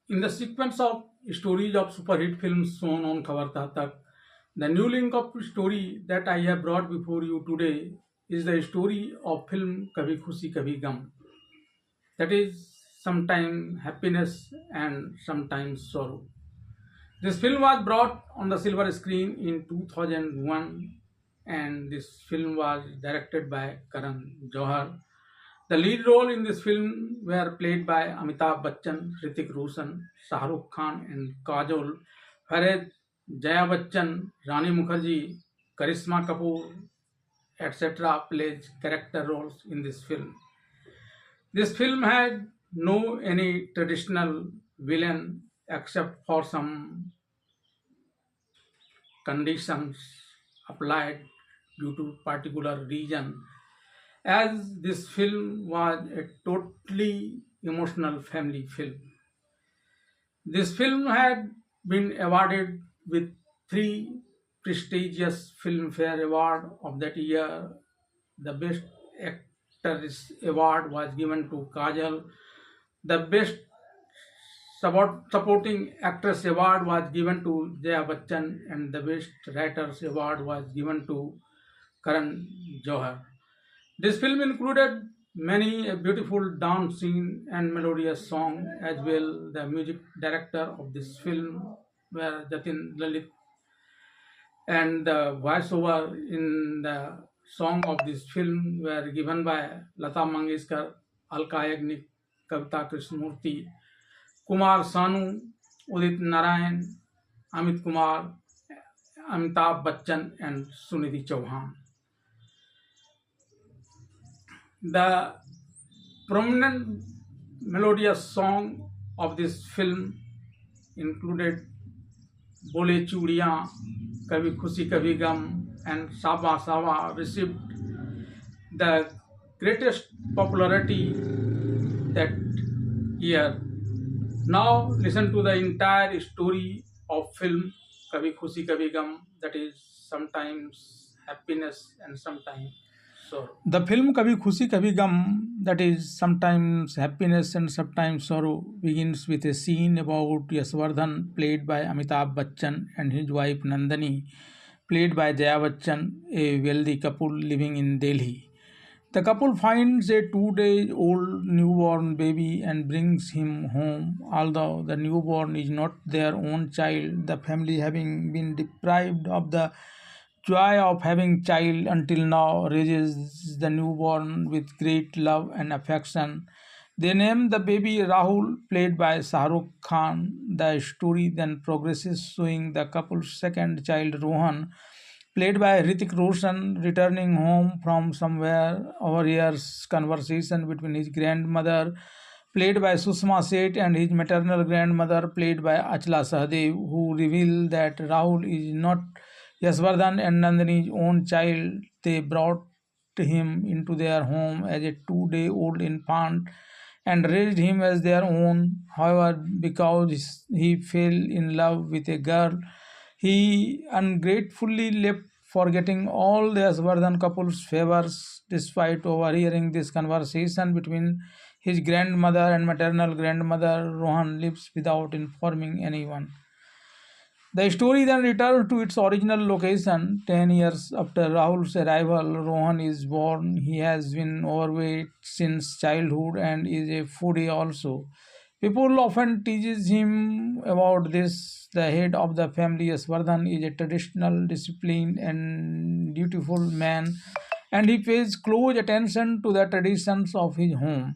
In the sequence of stories of superhit films shown on Khabar Tak, the new link of story that I have brought before you today is the story of film Kabhi Khushi Kabhi Gum. That is sometimes happiness and sometimes sorrow. This film was brought on the silver screen in 2001 and this film was directed by Karan Johar. The lead role in this film were played by Amitabh Bachchan, Hrithik Roshan, Shah Rukh Khan and Kajol, whereas Jaya Bachchan, Rani Mukherjee, Karisma Kapoor, etc. plays character roles in this film. This film had no any traditional villain except for some conditions applied due to particular region, as this film was a totally emotional family film. This film had been awarded with three prestigious Filmfare Award of that year. The Best Actress Award was given to Kajal. The Best Supporting Actress Award was given to Jaya Bachchan, and the Best Writers Award was given to Karan Johar. This film included many a beautiful dance scene and melodious song as well. The music director of this film were Jatin Lalit, and the voiceover in the song of this film were given by Lata Mangeshkar, Alka Yagnik, Kavita Krishnamurti, Kumar Sanu, Udit Narayan, Amit Kumar, Amitabh Bachchan, and Sunidhi Chauhan. The prominent melodious song of this film included Bole Chudiyan, Kabhi Khushi Kabhi Gum, and Saba Saba received the greatest popularity that year. Now listen to the entire story of film Kabhi Khushi Kabhi Gum, that is sometimes happiness and sometimes sorrow. The film Kabhi Khushi Kabhi Gum, that is sometimes happiness and sometimes sorrow, begins with a scene about Yaswardhan, played by Amitabh Bachchan, and his wife Nandini, played by Jaya Bachchan, a wealthy couple living in Delhi. The couple finds a 2 day old newborn baby and brings him home. Although the newborn is not their own child, the family, having been deprived of the joy of having child until now, raises the newborn with great love and affection. They name the baby Rahul, played by Shah Rukh Khan. The story then progresses, showing the couple's second child Rohan, played by Hrithik Roshan, returning home from somewhere, overhears conversation between his grandmother, played by Sushma Seth, and his maternal grandmother, played by Achla Sahdev, who reveal that Rahul is not Yasvardhan and Nandini's own child. They brought him into their home as a 2 day old infant and raised him as their own. However, because he fell in love with a girl, he ungratefully left, forgetting all the Asvardhan couple's favors. Despite overhearing this conversation between his grandmother and maternal grandmother, Rohan lives without informing anyone. The story then returns to its original location. 10 years after Rahul's arrival, Rohan is born. He has been overweight since childhood and is a foodie also. People often teases him about this. The head of the family, Yasvardhan, is a traditional, disciplined, and dutiful man, and he pays close attention to the traditions of his home.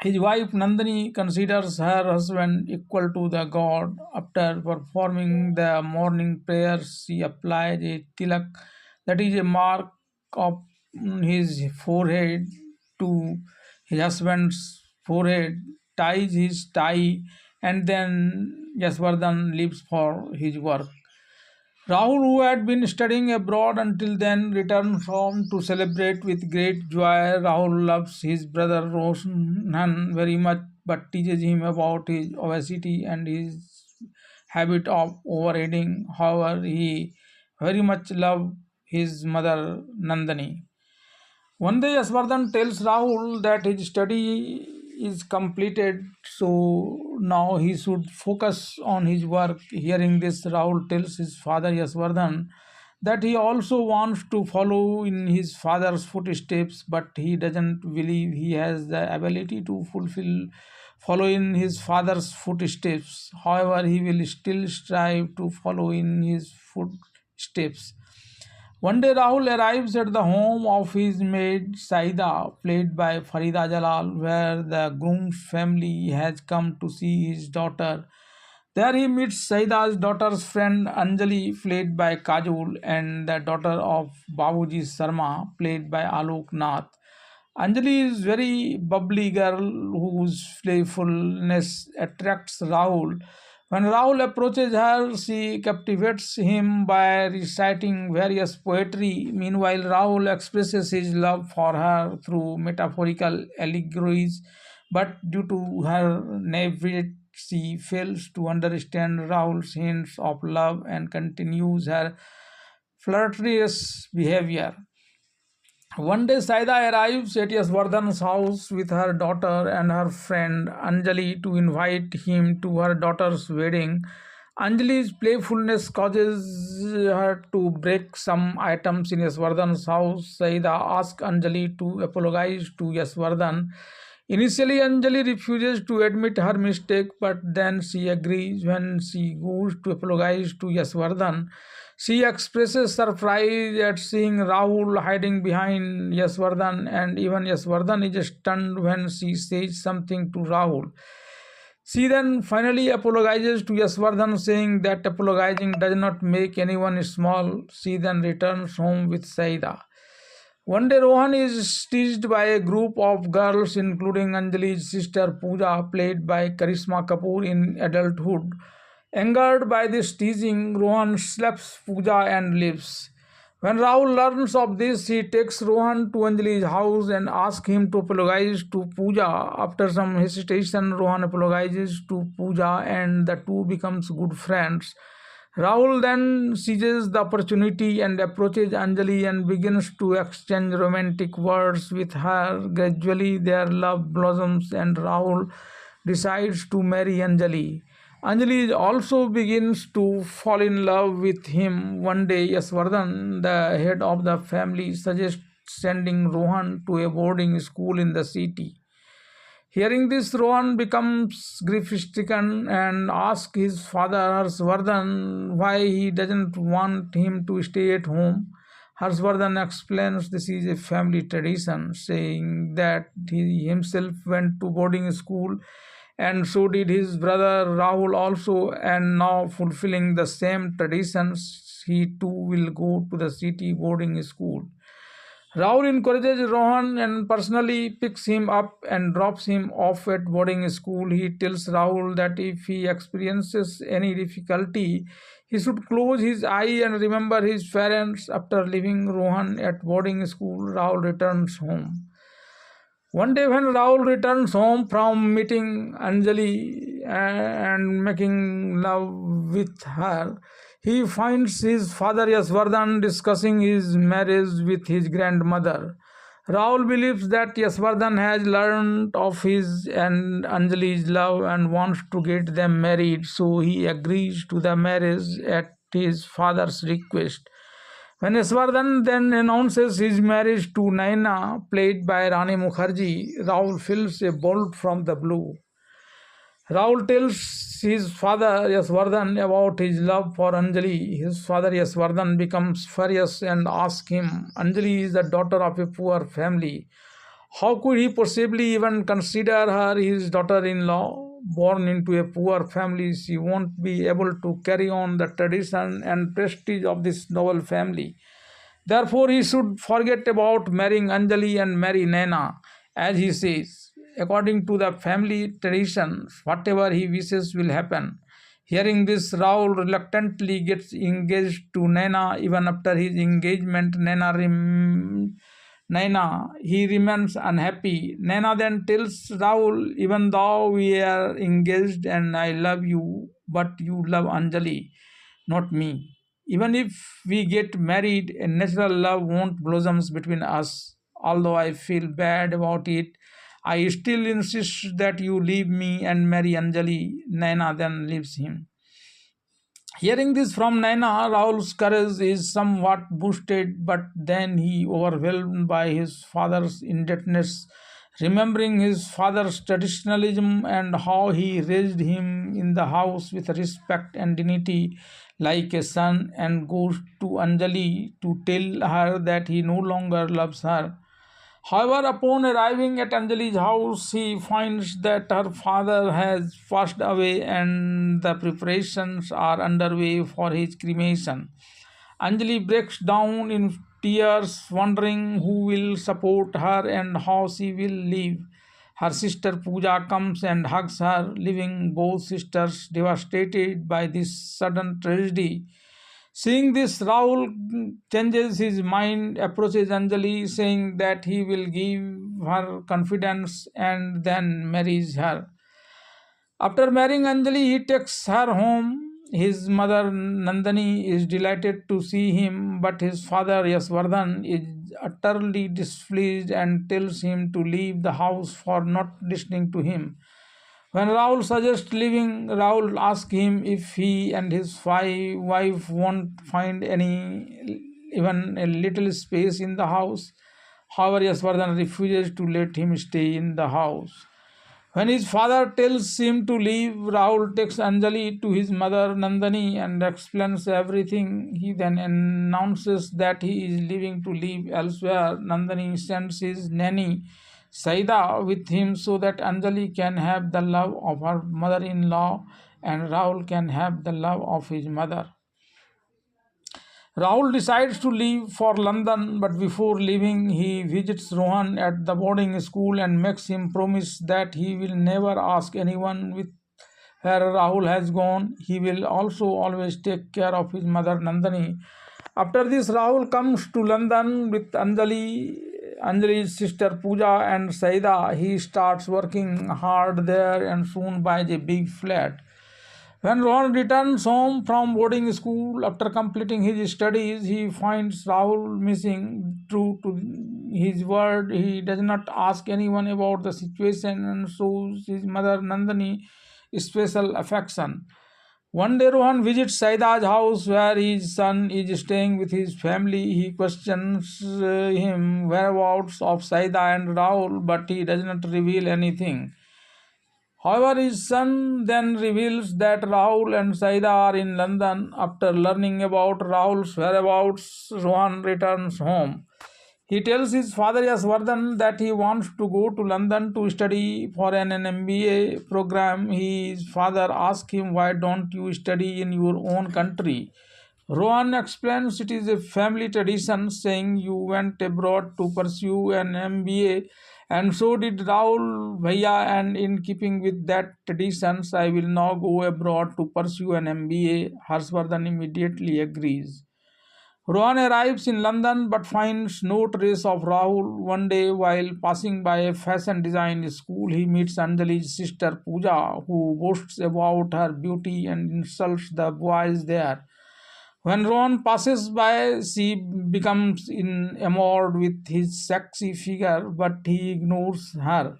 His wife Nandini considers her husband equal to the god. After performing the morning prayers, she applies a tilak, that is a mark of his forehead, to his husband's forehead, ties his tie, and then Yasvardhan leaves for his work. Rahul, who had been studying abroad until then, returned home to celebrate with great joy. Rahul loves his brother Roshan very much, but teaches him about his obesity and his habit of overeating. However, he very much loves his mother Nandini. One day, Asvardhan tells Rahul that his study is completed, so now he should focus on his work. Hearing this, Rahul tells his father Yasvardhan that he also wants to follow in his father's footsteps, but he doesn't believe he has the ability to follow in his father's footsteps. However, he will still strive to follow in his footsteps. One day, Rahul arrives at the home of his maid Saida, played by Farida Jalal, where the groom's family has come to see his daughter. There he meets Saida's daughter's friend Anjali, played by Kajol, and the daughter of Babuji Sarma, played by Alok Nath. Anjali is very bubbly girl whose playfulness attracts Rahul. When Rahul approaches her, she captivates him by reciting various poetry. Meanwhile, Rahul expresses his love for her through metaphorical allegories, but due to her naivete, she fails to understand Rahul's hints of love and continues her flirtatious behavior. One day, Saida arrives at Yasvardhan's house with her daughter and her friend Anjali to invite him to her daughter's wedding. Anjali's playfulness causes her to break some items in Yasvardhan's house. Saida asks Anjali to apologize to Yasvardhan. Initially, Anjali refuses to admit her mistake, but then she agrees. When she goes to apologize to Yasvardhan, she expresses surprise at seeing Rahul hiding behind Yasvardhan, and even Yasvardhan is stunned when she says something to Rahul. She then finally apologizes to Yasvardhan, saying that apologizing does not make anyone small. She then returns home with Saida. One day, Rohan is teased by a group of girls, including Anjali's sister Pooja, played by Karisma Kapoor in adulthood. Angered by this teasing, Rohan slaps Pooja and leaves. When Rahul learns of this, he takes Rohan to Anjali's house and asks him to apologize to Pooja. After some hesitation, Rohan apologizes to Pooja and the two becomes good friends. Rahul then seizes the opportunity and approaches Anjali and begins to exchange romantic words with her. Gradually, their love blossoms and Rahul decides to marry Anjali. Anjali also begins to fall in love with him. One day, Yasvardhan, the head of the family, suggests sending Rohan to a boarding school in the city. Hearing this, Rohan becomes grief-stricken and asks his father Harshvardhan why he doesn't want him to stay at home. Harshvardhan explains this is a family tradition, saying that he himself went to boarding school and so did his brother Rahul also, and now fulfilling the same traditions, he too will go to the city boarding school. Rahul encourages Rohan and personally picks him up and drops him off at boarding school. He tells Rahul that if he experiences any difficulty, he should close his eye and remember his parents. After leaving Rohan at boarding school, Rahul returns home. One day, when Rahul returns home from meeting Anjali and making love with her, he finds his father Yasvardhan discussing his marriage with his grandmother. Rahul believes that Yasvardhan has learned of his and Anjali's love and wants to get them married, so he agrees to the marriage at his father's request. When Yasvardhan then announces his marriage to Naina, played by Rani Mukherjee, Rahul feels a bolt from the blue. Rahul tells his father Yasvardhan about his love for Anjali. His father Yasvardhan becomes furious and asks him, Anjali is the daughter of a poor family. How could he possibly even consider her his daughter-in-law? Born into a poor family, she won't be able to carry on the tradition and prestige of this noble family. Therefore, he should forget about marrying Anjali and marry Naina, as he says. According to the family tradition, whatever he wishes will happen. Hearing this, Rahul reluctantly gets engaged to Naina. Even after his engagement, Naina, he remains unhappy. Naina then tells Rahul, even though we are engaged and I love you, but you love Anjali, not me. Even if we get married, a natural love won't blossom between us. Although I feel bad about it, I still insist that you leave me and marry Anjali. Naina then leaves him. Hearing this from Naina, Rahul's courage is somewhat boosted, but then he overwhelmed by his father's indebtedness, remembering his father's traditionalism and how he raised him in the house with respect and dignity like a son, and goes to Anjali to tell her that he no longer loves her. However, upon arriving at Anjali's house, he finds that her father has passed away and the preparations are underway for his cremation. Anjali breaks down in tears, wondering who will support her and how she will live. Her sister Pooja comes and hugs her, leaving both sisters devastated by this sudden tragedy. Seeing this, Rahul changes his mind, approaches Anjali, saying that he will give her confidence and then marries her. After marrying Anjali, he takes her home. His mother Nandani is delighted to see him, but his father Yasvardhan is utterly displeased and tells him to leave the house for not listening to him. When Rahul suggests leaving, Rahul asks him if he and his wife won't find even a little space in the house. However, Yasvardhan refuses to let him stay in the house. When his father tells him to leave, Rahul takes Anjali to his mother Nandani and explains everything. He then announces that he is leaving to live elsewhere. Nandani sends his nanny Saida with him so that Anjali can have the love of her mother in law and Rahul can have the love of his mother. Rahul decides to leave for London, but before leaving, he visits Rohan at the boarding school and makes him promise that he will never ask anyone with where Rahul has gone. He will also always take care of his mother Nandani. After this, Rahul comes to London with Anjali's sister Pooja and Saida. He starts working hard there and soon buys a big flat. When Rohan returns home from boarding school after completing his studies, he finds Rahul missing. True to his word, he does not ask anyone about the situation and shows his mother Nandani special affection. One day, Rohan visits Saida's house where his son is staying with his family. He questions him whereabouts of Saida and Rahul, but he does not reveal anything. However, his son then reveals that Rahul and Saida are in London. After learning about Rahul's whereabouts, Rohan returns home. He tells his father Yasvardhan that he wants to go to London to study for an MBA program. His father asks him, "Why don't you study in your own country?" Rohan explains it is a family tradition, saying you went abroad to pursue an MBA, and so did Rahul Bhaiya, and in keeping with that traditions, I will now go abroad to pursue an MBA. Harshvardhan immediately agrees. Rohan arrives in London but finds no trace of Rahul. One day, while passing by a fashion design school, he meets Anjali's sister Pooja, who boasts about her beauty and insults the boys there. When Rohan passes by, she becomes enamored with his sexy figure, but he ignores her.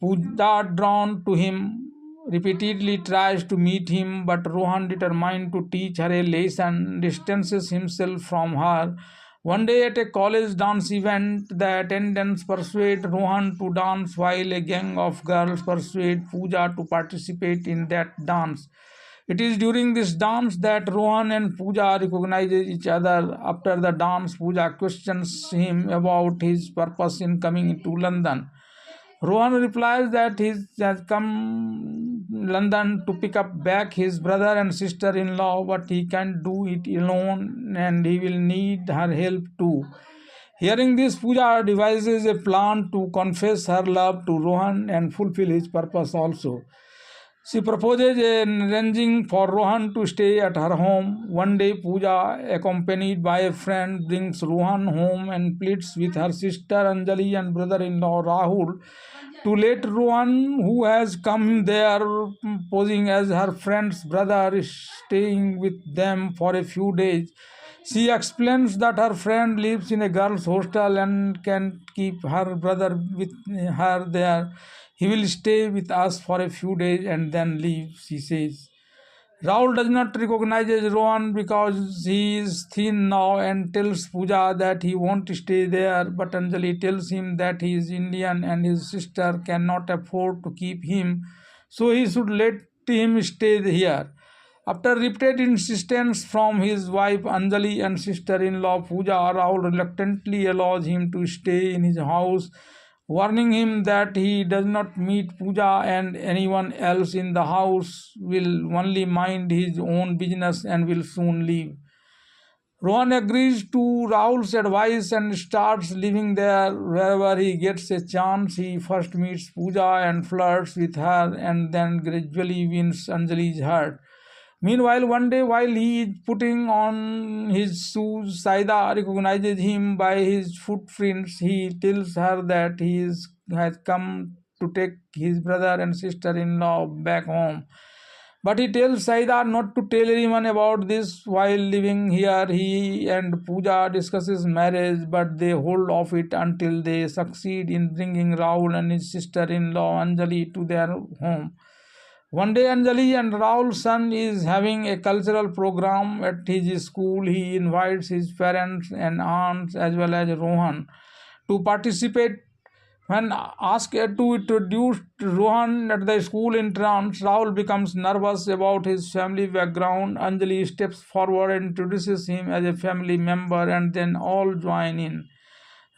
Pooja, drawn to him, repeatedly tries to meet him, but Rohan, determined to teach her a lesson, distances himself from her. One day at a college dance event, the attendants persuade Rohan to dance while a gang of girls persuade Pooja to participate in that dance. It is during this dance that Rohan and Pooja recognize each other. After the dance, Pooja questions him about his purpose in coming to London. Rohan replies that he has come London to pick up back his brother and sister-in-law, but he can't do it alone and he will need her help too. Hearing this, Pooja devises a plan to confess her love to Rohan and fulfill his purpose also. She proposes arranging for Rohan to stay at her home. One day, Pooja, accompanied by a friend, brings Rohan home and pleads with her sister Anjali and brother-in-law Rahul to let Rohan, who has come there posing as her friend's brother, is staying with them for a few days. She explains that her friend lives in a girls' hostel and can keep her brother with her there. He will stay with us for a few days and then leave, she says. Rahul does not recognize Rohan because he is thin now and tells Pooja that he won't stay there, but Anjali tells him that he is Indian and his sister cannot afford to keep him, so he should let him stay here. After repeated insistence from his wife Anjali and sister-in-law Pooja, Rahul reluctantly allows him to stay in his house, warning him that he does not meet Pooja and anyone else in the house will only mind his own business and will soon leave. Rohan agrees to Rahul's advice and starts living there wherever he gets a chance. He first meets Pooja and flirts with her and then gradually wins Anjali's heart. Meanwhile, one day while he is putting on his shoes, Saida recognizes him by his footprints. He tells her that has come to take his brother and sister-in-law back home. But he tells Saida not to tell anyone about this. While living here, he and Pooja discusses marriage, but they hold off it until they succeed in bringing Rahul and his sister-in-law Anjali to their home. One day, Anjali and Rahul's son is having a cultural program at his school. He invites his parents and aunts as well as Rohan to participate. When asked to introduce Rohan at the school entrance, Rahul becomes nervous about his family background. Anjali steps forward and introduces him as a family member, and then all join in.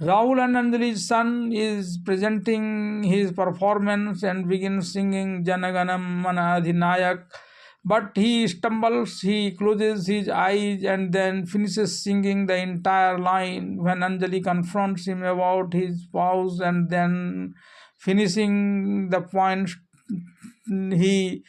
Rahul and Anjali's son is presenting his performance and begins singing Janaganam Mana Adhinayak. But he stumbles, he closes his eyes and then finishes singing the entire line. When Anjali confronts him about his pause and then finishing the points, he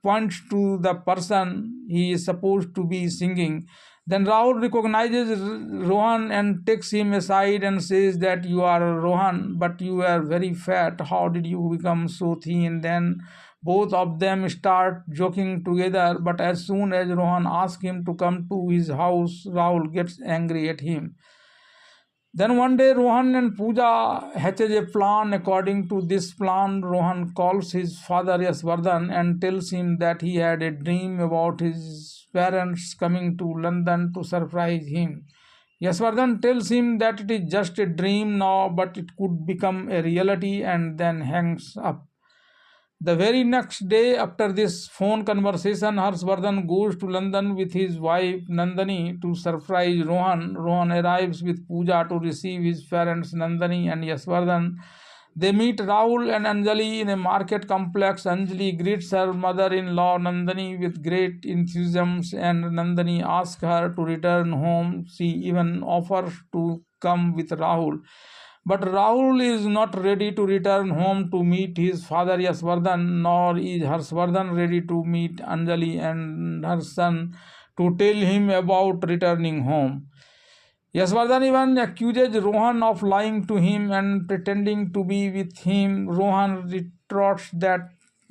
points to the person he is supposed to be singing. Then Rahul recognizes Rohan and takes him aside and says that you are Rohan, but you are very fat. How did you become so thin? Then both of them start joking together, but as soon as Rohan asks him to come to his house, Rahul gets angry at him. Then one day Rohan and Pooja hatches a plan. According to this plan, Rohan calls his father Yasvardhan and tells him that he had a dream about his parents coming to London to surprise him. Yasvardhan tells him that it is just a dream now, but it could become a reality, and then hangs up. The very next day after this phone conversation, Harshvardhan goes to London with his wife Nandani to surprise Rohan. Rohan arrives with Pooja to receive his parents Nandani and Yasvardhan. They meet Rahul and Anjali in a market complex. Anjali greets her mother-in-law Nandani with great enthusiasm, and Nandani asks her to return home. She even offers to come with Rahul. But Rahul is not ready to return home to meet his father Yasvardhan, nor is Harshvardhan ready to meet Anjali and her son to tell him about returning home. Yasvardhan even accuses Rohan of lying to him and pretending to be with him. Rohan retorts that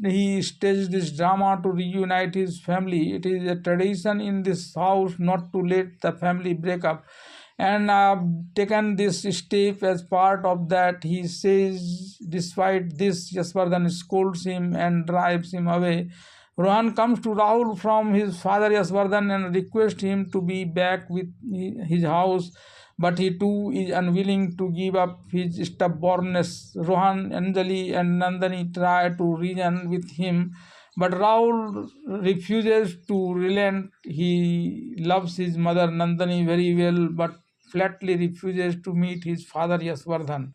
he staged this drama to reunite his family. It is a tradition in this house not to let the family break up, and I've taken this step as part of that, he says. Despite this, Yasvardhan scolds him and drives him away. Rohan comes to Rahul from his father Yasvardhan and requests him to be back with his house, but he too is unwilling to give up his stubbornness. Rohan, Anjali, and Nandani try to reason with him, but Rahul refuses to relent. He loves his mother Nandani very well, but flatly refuses to meet his father Yasvardhan.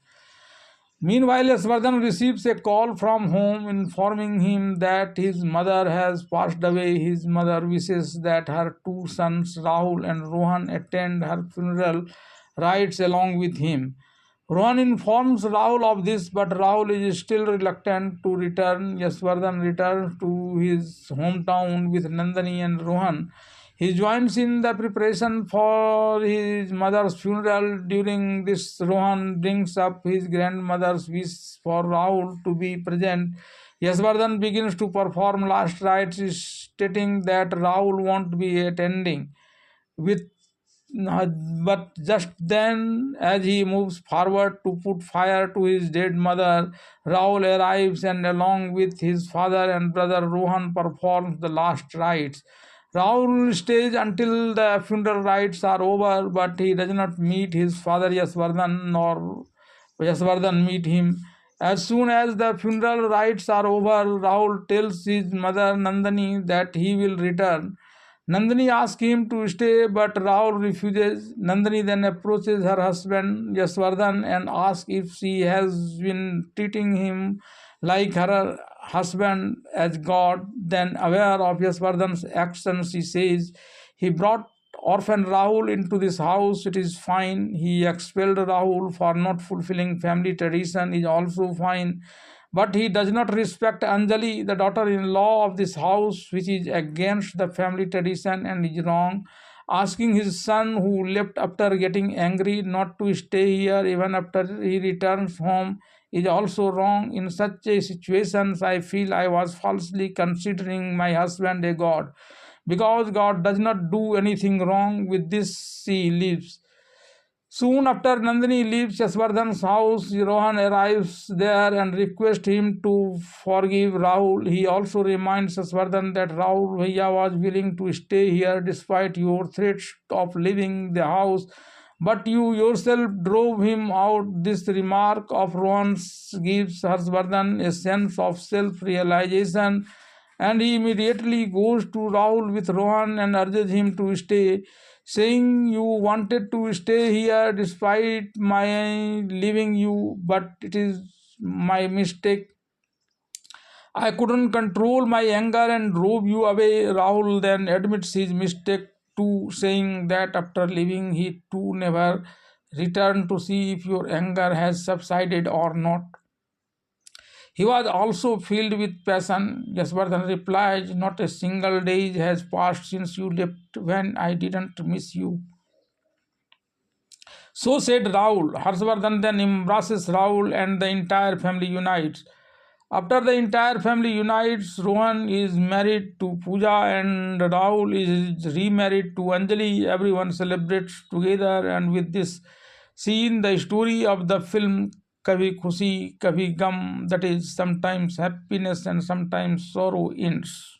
Meanwhile, Yasvardhan receives a call from home informing him that his mother has passed away. His mother wishes that her two sons, Rahul and Rohan, attend her funeral rites along with him. Rohan informs Rahul of this, but Rahul is still reluctant to return. Yasvardhan returns to his hometown with Nandani and Rohan. He joins in the preparation for his mother's funeral. During this, Rohan brings up his grandmother's wish for Rahul to be present. Yasvardhan begins to perform last rites, stating that Rahul won't be attending. with but just then, as he moves forward to put fire to his dead mother, Rahul arrives and, along with his father and brother Rohan, performs the last rites. Rahul stays until the funeral rites are over, but he does not meet his father Yasvardhan, nor Yasvardhan meet him. As soon as the funeral rites are over, Rahul tells his mother Nandini that he will return. Nandini asks him to stay, but Rahul refuses. Nandini then approaches her husband Yasvardhan and asks if she has been treating him like her husband as God. Then, aware of Yasvardhan's actions, she says, "He brought orphan Rahul into this house. It is fine. He expelled Rahul for not fulfilling family tradition. Is also fine. But he does not respect Anjali, the daughter-in-law of this house, which is against the family tradition and is wrong. Asking his son, who left after getting angry, not to stay here even after he returns home is also wrong. In such a situation, I feel I was falsely considering my husband a god. Because God does not do anything wrong. With this, she leaves. Soon after Nandini leaves Yasvardhan's house, Rohan arrives there and requests him to forgive Rahul. He also reminds Yasvardhan that Rahul Bhaiya was willing to stay here despite your threats of leaving the house, but you yourself drove him out. This remark of Rohan's gives Harshvardhan a sense of self-realization, and he immediately goes to Rahul with Rohan and urges him to stay, saying, "You wanted to stay here despite my leaving you, but it is my mistake. I couldn't control my anger and drove you away." Rahul then admits his mistake too, saying that after leaving, he too never returned to see if your anger has subsided or not. He was also filled with passion. Yasvardhan replies, "Not a single day has passed since you left when I didn't miss you." So said Rahul. Harshvardhan then embraces Rahul and the entire family unites. After the entire family unites, Rohan is married to Pooja and Rahul is remarried to Anjali. Everyone celebrates together, and with this scene, the story of the film Kabhi Khushi, Kabhi Gum, that is sometimes happiness and sometimes sorrow, ends.